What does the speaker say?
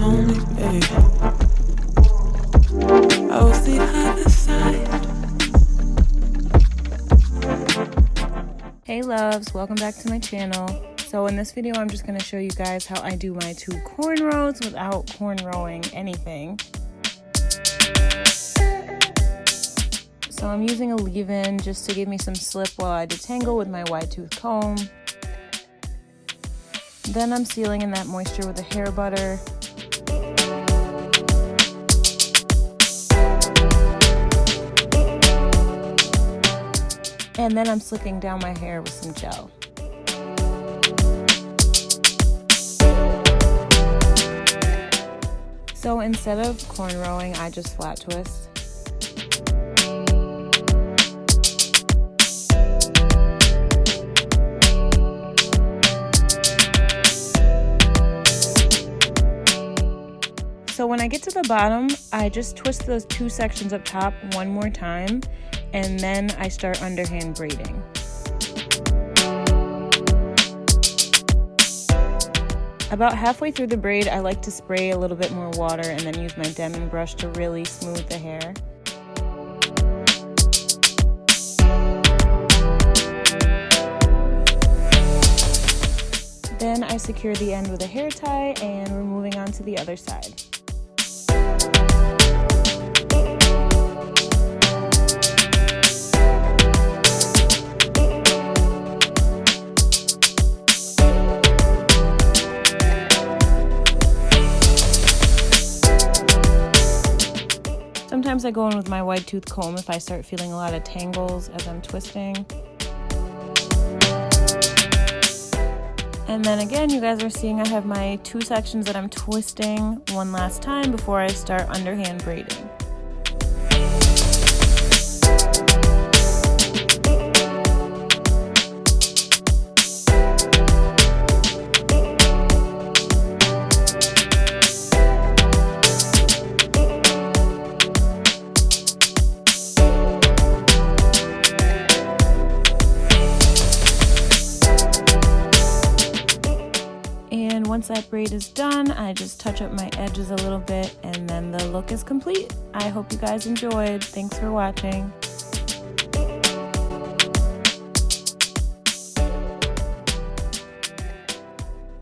only way. I was the other side. Hey loves, welcome back to my channel. So in this video I'm just going to show you guys how I do my two cornrows without cornrowing anything. So I'm using a leave-in just to give me some slip while I detangle with my wide tooth comb. Then I'm sealing in that moisture with a hair butter. And then I'm slicking down my hair with some gel. So instead of cornrowing, I just flat twist. So when I get to the bottom, I just twist those two sections up top one more time, and then I start underhand braiding. About halfway through the braid, I like to spray a little bit more water and then use my Denman brush to really smooth the hair. Then I secure the end with a hair tie, and we're moving on to the other side. Sometimes I go in with my wide tooth comb if I start feeling a lot of tangles as I'm twisting. And then again, you guys are seeing I have my two sections that I'm twisting one last time before I start underhand braiding. Once that braid is done, I just touch up my edges a little bit, and then the look is complete. I hope you guys enjoyed. Thanks for watching.